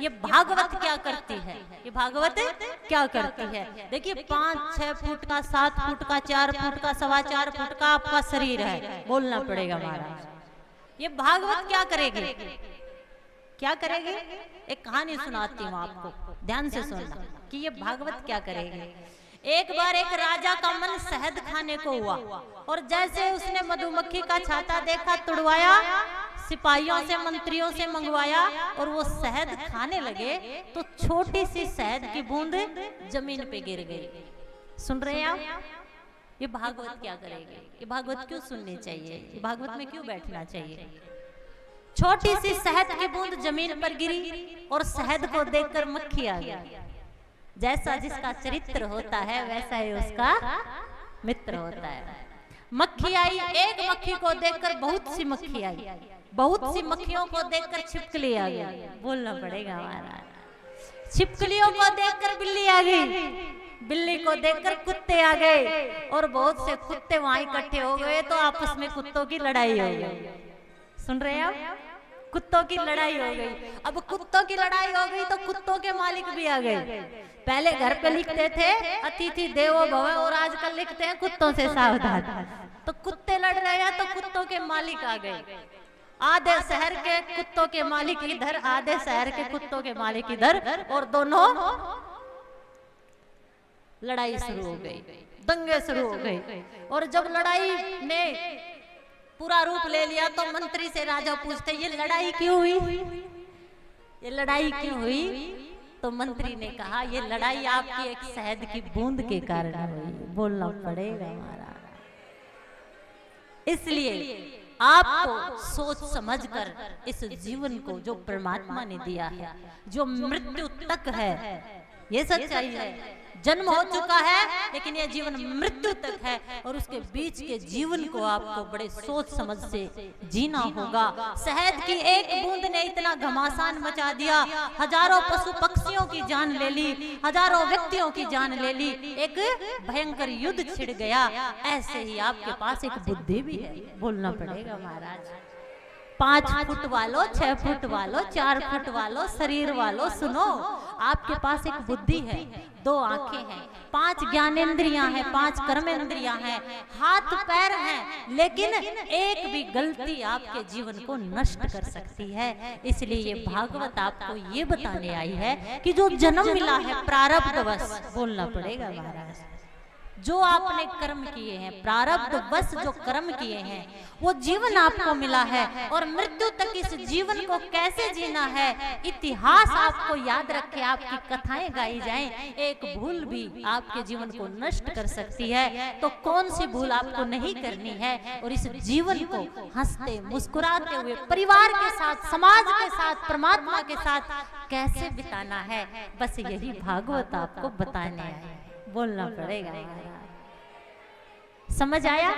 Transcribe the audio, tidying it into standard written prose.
ये भागवत क्या करती है, ये भागवत क्या करती है। देखिए 5-6 फुट का, 7 फुट का, 4 फुट का, 4.25 फुट का आपका शरीर है, बोलना पड़ेगा महाराज। ये भागवत क्या करेगी, क्या करेगी। एक कहानी सुनाती हूँ आपको, ध्यान से सुनना कि ये भागवत क्या करेगी। एक बार एक राजा का मन शहद खाने को हुआ और जैसे उसने मधुमक्खी का छाता देखा, तुड़वाया, सिपाहियों से, मंत्रियों से मंगवाया और वो शहद खाने लगे तो छोटी सी शहद की बूंद जमीन पे गिर गई। सुन रहे हैं आप, ये भागवत क्या करेगी। ये भागवत क्यों सुननी चाहिए, ये भागवत में क्यों बैठना चाहिए। छोटी सी शहद की बूंद जमीन पर गिरी और शहद को देखकर मक्खी आ गई। जैसा जिसका चरित्र होता है वैसा ही उसका मित्र होता है। मक्खी आई, एक मक्खी को देखकर बहुत सी मक्खी आई, बहुत सी मक्खियों को देखकर छिपकली आ गई, बोलना पड़ेगा हमारा। छिपकलियों को देखकर बिल्ली आ गई, बिल्ली को देखकर कुत्ते आ गए और बहुत से कुत्ते वहां इकट्ठे हो गए तो आपस में कुत्तों की लड़ाई हो गई। सुन रहे हैं आप, कुत्तों की लड़ाई हो गई। अब कुत्तों की लड़ाई हो गई तो कुत्तों के मालिक भी आ गए। पहले घर पे लिखते थे अतिथि देवो भव और आजकल लिखते हैं कुत्तों से सावधान। तो कुत्ते लड़ रहे हैं तो कुत्तों के मालिक आ गए। आधे शहर के कुत्तों के मालिक इधर, आधे शहर के कुत्तों के मालिक इधर और दोनों लड़ाई शुरू हो गई, दंगे शुरू हो गए। और जब लड़ाई ने पूरा रूप ले लिया तो मंत्री से राजा पूछते ये लड़ाई क्यों हुई, ये लड़ाई क्यों हुई। तो मंत्री ने कहा ये लड़ाई आपकी एक शहद की बूंद के कारण हुई, बोलना पड़ेगा हमारा। इसलिए आपको सोच समझकर इस जीवन को जो परमात्मा ने दिया है, जो मृत्यु तक है, ये सच्चाई है। जन्म हो चुका है लेकिन यह जीवन मृत्यु तक है और उसके बीच के जीवन को आपको बड़े सोच समझ से जीना होगा। शहद की एक बूंद ने इतना घमासान मचा दिया, हजारों पशु पक्षियों की जान ले ली, हजारों व्यक्तियों की जान ले ली, एक भयंकर युद्ध छिड़ गया। ऐसे ही आपके पास एक बुद्धि भी है, बोलना पड़ेगा महाराज। 5 फुट वालों, 6 फुट वालों, 4 फुट वालों, शरीर वालों, सुनो, आपके पास एक बुद्धि है, 2 आंखें हैं, 5 ज्ञानेंद्रियां हैं, 5 कर्मेंद्रियां हैं, हाथ पैर हैं, लेकिन एक भी गलती आपके जीवन को नष्ट कर सकती है। इसलिए ये भागवत आपको ये बताने आई है कि जो जन्म मिला है प्रारब्धवश, बोलना पड़ेगा महाराज, जो आपने कर्म किए हैं, प्रारब्ध वश जो कर्म किए हैं, वो जीवन आपको मिला है और मृत्यु तक इस जीवन को कैसे जीना है, इतिहास आपको याद रखे, आपकी कथाएं गाई जाएं। एक भूल भी आपके जीवन को नष्ट कर सकती है, तो कौन सी भूल आपको नहीं करनी है और इस जीवन को हंसते मुस्कुराते हुए परिवार के साथ, समाज के साथ, परमात्मा के साथ कैसे बिताना है, बस यही भागवत आपको बताने आए, बोलना पड़ेगा। समझ आया।